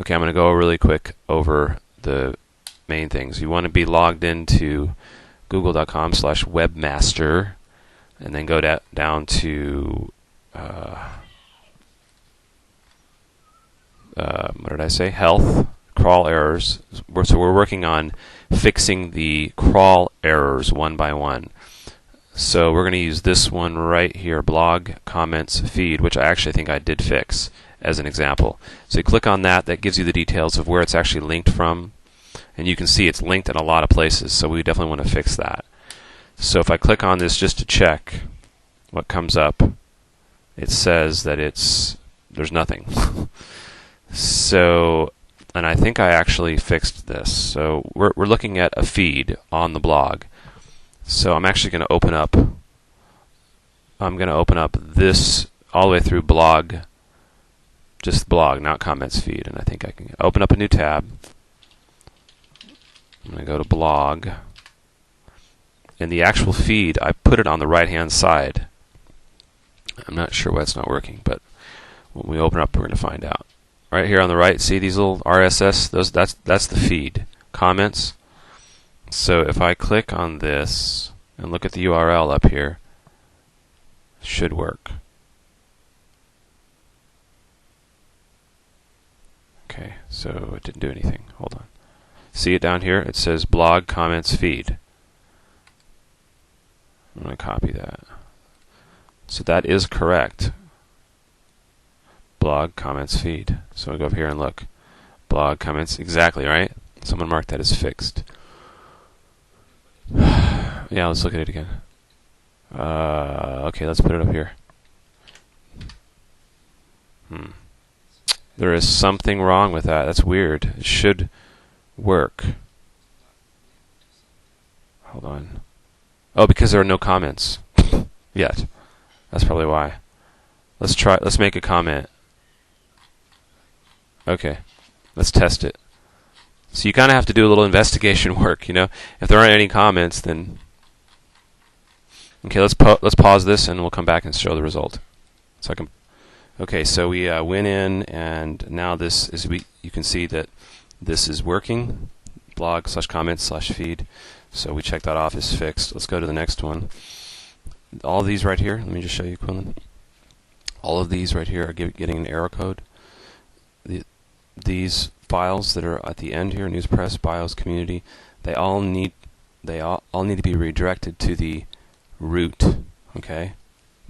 Okay, I'm going to go really quick over the main things. You want to be logged into google.com/webmaster, and then go down to what did I say? Health, crawl errors. So we're working on fixing the crawl errors one by one. So we're going to use this one right here, blog, comments, feed, which I actually think I did fix as an example. So you click on that, that gives you the details of where it's actually linked from. And you can see it's linked in a lot of places, so we definitely want to fix that. So if I click on this just to check what comes up, it says that there's nothing. So, and I think I actually fixed this. So we're looking at a feed on the blog. So I'm actually going to open up this all the way through blog, just blog, not comments feed. And I think I can open up a new tab. I'm going to go to blog. And the actual feed, I put it on the right-hand side. I'm not sure why it's not working, but when we open up, we're going to find out. Right here on the right, see these little RSS? That's the feed. Comments. So if I click on this and look at the URL up here, it should work. Okay, so it didn't do anything. Hold on. See it down here? It says blog, comments, feed. I'm going to copy that. So that is correct. Blog, comments, feed. So we go over here and look. Blog, comments, exactly, right? Someone marked that as fixed. Yeah, let's look at it again. Okay, let's put it up here. There is something wrong with that. That's weird. It should work. Hold on. Oh, because there are no comments yet. That's probably why. Let's make a comment. Okay. Let's test it. So you kind of have to do a little investigation work, you know. If there aren't any comments, then okay, let's pause this and we'll come back and show the result. So I can okay, so we went in and now this is you can see that this is working. Blog/comments/feed. So we check that off as fixed. Let's go to the next one. All of these right here, let me just show you, Quinlan. All of these right here are getting an error code. These files that are at the end here, newspress, bios, community, they all need to be redirected to the root, okay?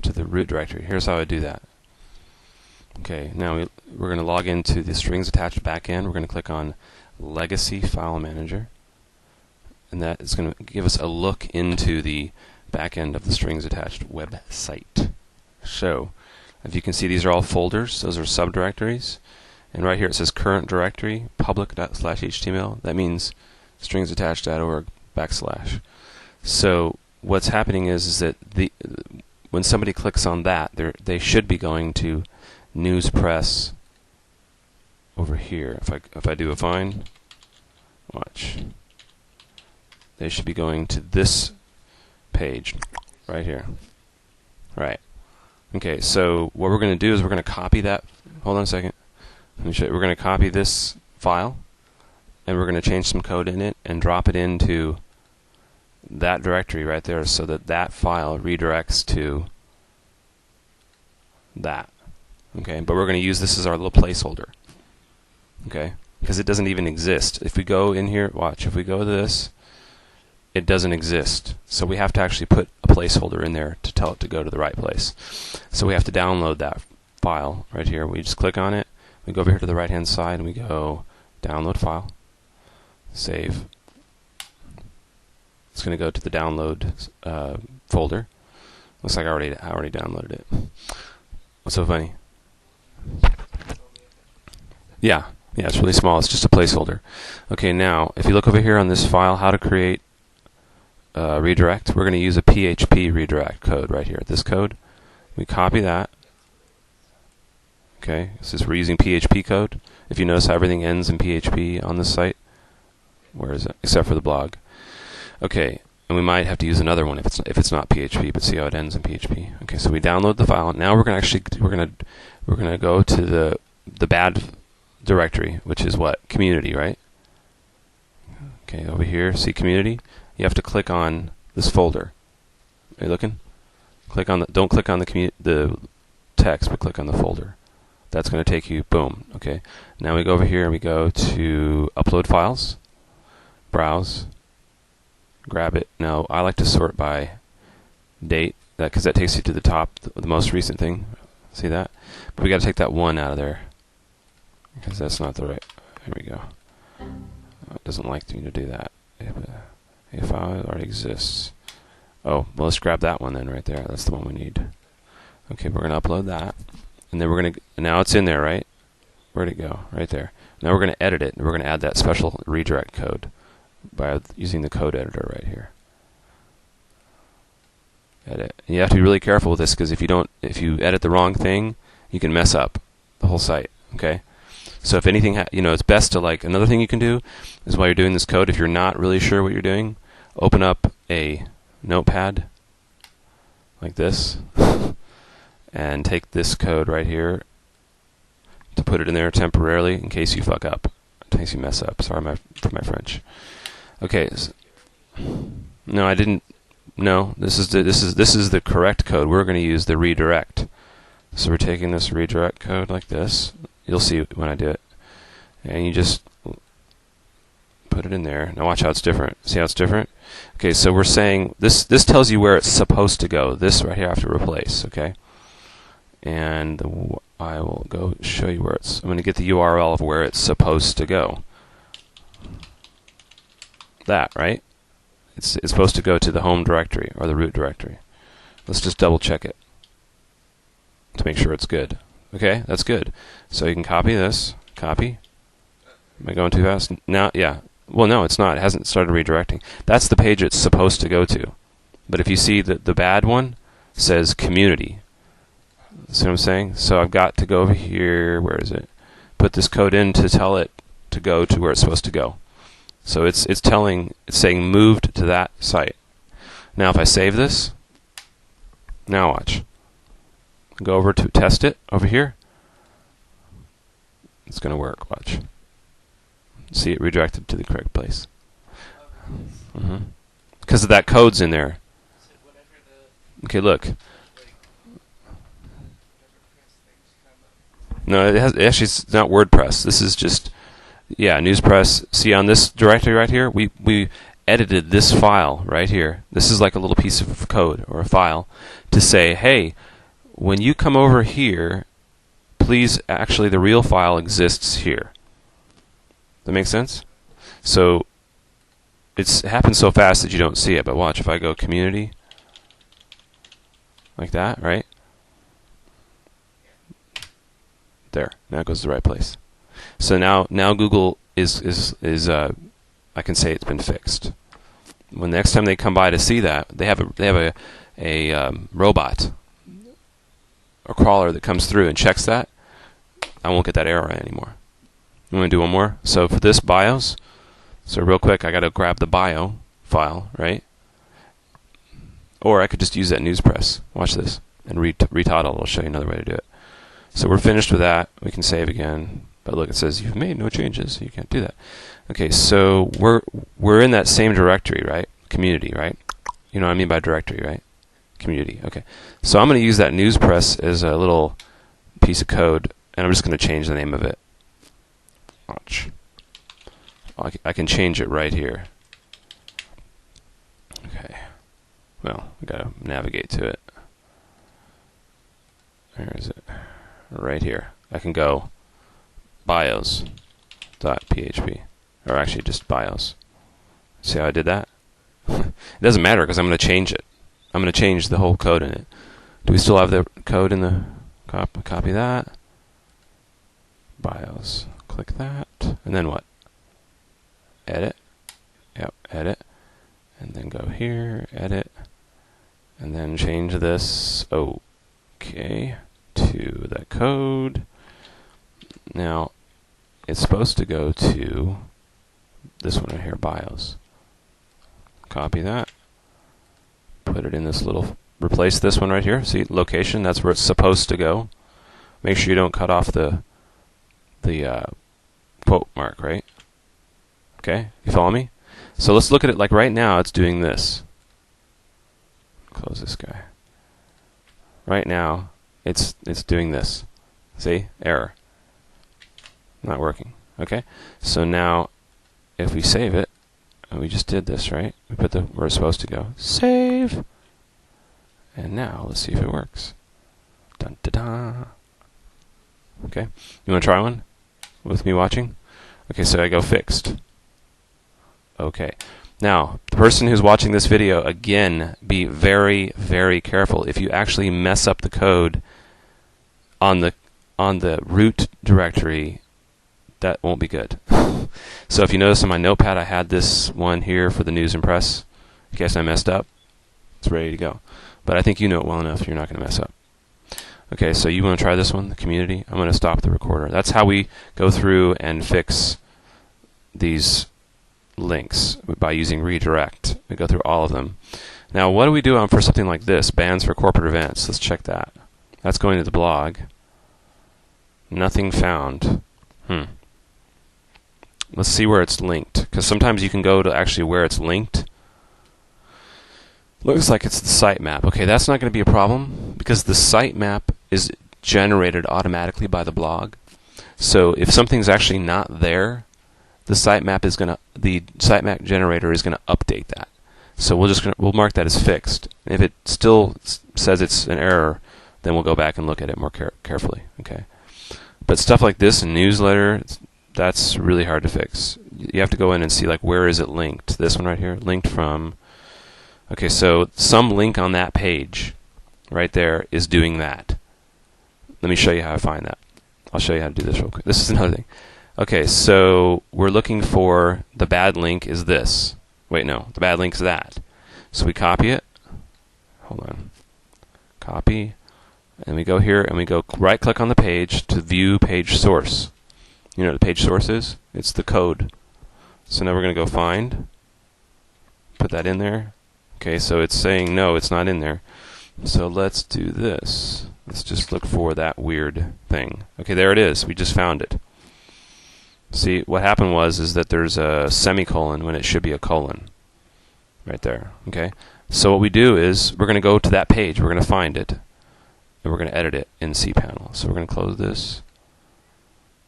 To the root directory. Here's how I do that. Okay, now we're going to log into the strings attached backend. We're going to click on Legacy File Manager. And that is going to give us a look into the back end of the strings attached website. So, if you can see, these are all folders. Those are subdirectories. And right here it says current directory, public./html. That means stringsattached.org /. So, what's happening is that when somebody clicks on that, they should be going to newspress over here. If I do a find, watch. They should be going to this page right here. Right. Okay, so what we're going to do is we're going to copy that. Hold on a second. Let me show you. We're going to copy this file, and we're going to change some code in it and drop it into that directory right there so that that file redirects to that. Okay, but we're going to use this as our little placeholder. Okay, because it doesn't even exist. If we go in here, watch, if we go to this, it doesn't exist. So we have to actually put a placeholder in there to tell it to go to the right place. So we have to download that file right here. We just click on it. We go over here to the right hand side and we go download file. Save. It's going to go to the download folder. Looks like I already downloaded it. What's so funny? Yeah, it's really small. It's just a placeholder. Okay, now if you look over here on this file, how to create redirect, we're going to use a PHP redirect code right here. This code, we copy that. Okay, since we're using PHP code, if you notice how everything ends in PHP on this site, where is it? Except for the blog. Okay, and we might have to use another one if it's not PHP, but see how it ends in PHP. Okay, so we download the file. Now we're going to go to the directory, which is what? Community, right? Okay, over here, see community? You have to click on this folder. Are you looking? Click on the, don't click on the text, but click on the folder. That's going to take you, boom, okay. Now we go over here and we go to upload files, browse, grab it. Now I like to sort by date, because that takes you to the top, the most recent thing. See that? But we got to take that one out of there, because that's not the right. There we go. It doesn't like me to do that. A file already exists. Oh, well, let's grab that one then right there. That's the one we need. Okay, we're going to upload that. And then we're going to, now it's in there, right? Where'd it go? Right there. Now we're going to edit it, and we're going to add that special redirect code by using the code editor right here. Edit. And you have to be really careful with this, because if you edit the wrong thing, you can mess up the whole site, okay? So if anything, it's best to, like, another thing you can do is while you're doing this code, if you're not really sure what you're doing, open up a Notepad like this and take this code right here to put it in there temporarily in case you fuck up, in case you mess up. Sorry for my French. Okay. No, I didn't. No, this is the correct code. We're going to use the redirect. So we're taking this redirect code like this. You'll see when I do it, and you just put it in there. Now watch how it's different. See how it's different? Okay, so we're saying this tells you where it's supposed to go. This right here I have to replace, okay? And I will go show you where it's. I'm going to get the URL of where it's supposed to go. That, right? It's supposed to go to the home directory or the root directory. Let's just double check it to make sure it's good. Okay, that's good. So you can copy this. Copy. Am I going too fast? Now, yeah. Well, no, it's not. It hasn't started redirecting. That's the page it's supposed to go to. But if you see the bad one says community. See what I'm saying? So I've got to go over here. Where is it? Put this code in to tell it to go to where it's supposed to go. So it's saying moved to that site. Now if I save this, now watch. Go over to test it over here. It's going to work. Watch. See it redirected to the correct place. Because of that code's in there. Okay, look. No, actually it's not WordPress. This is just, yeah, Newspress. See on this directory right here, we edited this file right here. This is like a little piece of code or a file to say, hey, when you come over here, please, actually the real file exists here. That makes sense? So it happens so fast that you don't see it, but watch, if I go community, like that, right? There, now it goes to the right place. So now Google is I can say it's been fixed. When the next time they come by to see that, they have a robot, a crawler that comes through and checks that. I won't get that error anymore. I'm going to do one more. So for this BIOS, so real quick, I got to grab the bio file, right? Or I could just use that Newspress. Watch this and retitle. I'll show you another way to do it. So we're finished with that. We can save again. But look, it says you've made no changes, so you can't do that. Okay, so we're in that same directory, right? Community, right? You know what I mean by directory, right? Community. Okay. So I'm going to use that Newspress as a little piece of code, and I'm just going to change the name of it. Watch. I can change it right here. Okay. Well, I got to navigate to it. Where is it? Right here. I can go bios.php, or actually just bios. See how I did that? It doesn't matter because I'm going to change it. I'm going to change the whole code in it. Do we still have the code in the copy that? BIOS. Click that. And then what? Edit. Yep, edit. And then go here, edit. And then change this, okay, to that code. Now, it's supposed to go to this one right here, BIOS. Copy that. Put it in this little, replace this one right here. See, location, that's where it's supposed to go. Make sure you don't cut off the quote mark, right? Okay, you follow me? So let's look at it like right now it's doing this. Close this guy. Right now it's doing this. See? Error. Not working. Okay? So now if we save it, and we just did this, right? We put the where it's supposed to go. Save. And now let's see if it works. Dun da da. Okay? You want to try one with me watching? Okay, so I go fixed. Okay. Now, the person who's watching this video, again, be very, very careful. If you actually mess up the code on the root directory, that won't be good. So if you notice on my Notepad, I had this one here for the news and press. In case I messed up, it's ready to go. But I think you know it well enough, you're not going to mess up. Okay, so you want to try this one, the community? I'm going to stop the recorder. That's how we go through and fix these links, by using redirect. We go through all of them. Now, what do we do for something like this? Bans for corporate events. Let's check that. That's going to the blog. Nothing found. Let's see where it's linked, because sometimes you can go to actually where it's linked. Looks like it's the sitemap. Okay, that's not going to be a problem, because the sitemap is generated automatically by the blog. So if something's actually not there, the sitemap generator is going to update that. So we'll mark that as fixed. If it still says it's an error, then we'll go back and look at it more carefully. Okay. But stuff like this, newsletter, that's really hard to fix. You have to go in and see, like, where is it linked? This one right here, linked from. Okay, so some link on that page right there is doing that. Let me show you how I find that. I'll show you how to do this real quick. This is another thing. Okay, so we're looking for the bad link is this. Wait, no, the bad link is that. So we copy it. Hold on. Copy. And we go here and we go right-click on the page to view page source. You know what the page source is? It's the code. So now we're going to go find. Put that in there. Okay, so it's saying no, it's not in there. So let's do this. Let's just look for that weird thing. Okay, there it is. We just found it. See, what happened is that there's a semicolon when it should be a colon. Right there. Okay? So what we do is we're going to go to that page. We're going to find it. And we're going to edit it in cPanel. So we're going to close this.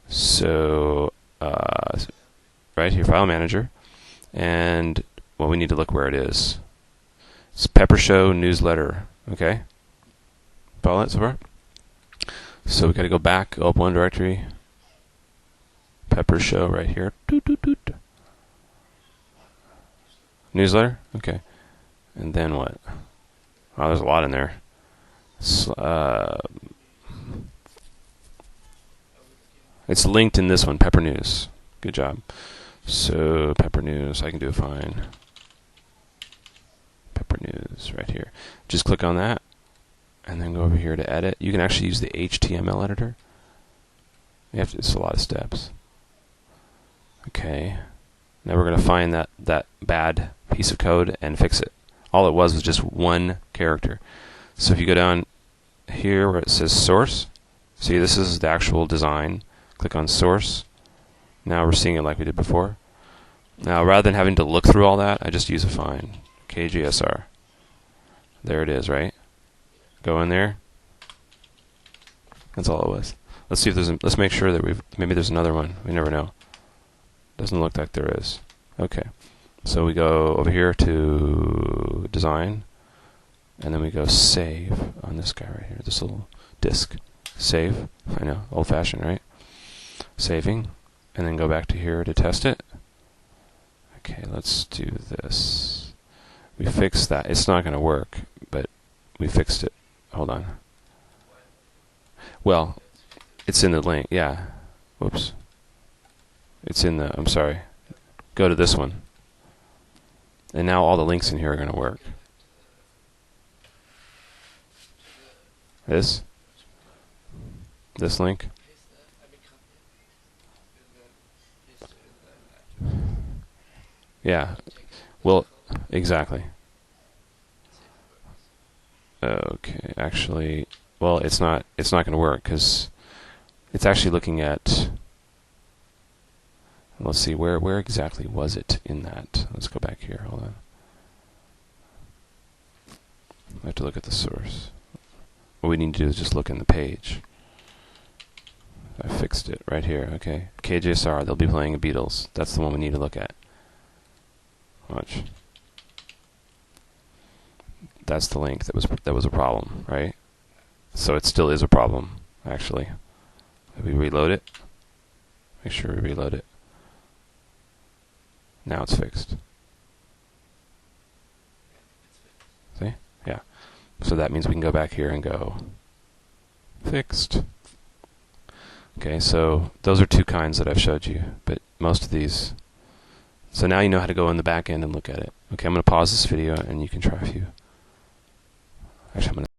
So, right here, File Manager. And, well, we need to look where it is. It's Pepper Show Newsletter. Okay? Follow it so far? So we've got to go back, go up one directory. Pepper Show right here. Doot, doot, doot. Newsletter? Okay. And then what? Wow, there's a lot in there. It's linked in this one, Pepper News. Good job. So, Pepper News, I can do it fine. Pepper News right here. Just click on that, and then go over here to edit. You can actually use the HTML editor. It's a lot of steps. Okay. Now we're going to find that bad piece of code and fix it. All it was just one character. So if you go down here where it says source, see, this is the actual design. Click on source. Now we're seeing it like we did before. Now rather than having to look through all that, I just use a find. KGSR. There it is, right? Go in there. That's all it was. Let's see if let's make sure that maybe there's another one. We never know. Doesn't look like there is. Okay. So we go over here to design, and then we go save on this guy right here, this little disk. Save. I know, old-fashioned, right? Saving, and then go back to here to test it. Okay, let's do this. We fixed that. It's not going to work, but we fixed it. Hold on. Well, it's in the link. Yeah. Whoops. It's in the, I'm sorry. Go to this one. And now all the links in here are going to work. This link. Yeah. Well, exactly. Okay, actually, well, it's not going to work because it's actually looking at Let's see, where exactly was it in that? Let's go back here, hold on. I have to look at the source. What we need to do is just look in the page. I fixed it right here, okay. KJSR, they'll be playing the Beatles. That's the one we need to look at. Watch. That's the link that was a problem, right? So it still is a problem, actually. If we reload it, make sure we reload it. Now it's fixed. See? Yeah. So that means we can go back here and go fixed. Okay, so those are two kinds that I've showed you, but most of these. So now you know how to go in the back end and look at it. Okay, I'm going to pause this video and you can try a few. Actually, I'm going to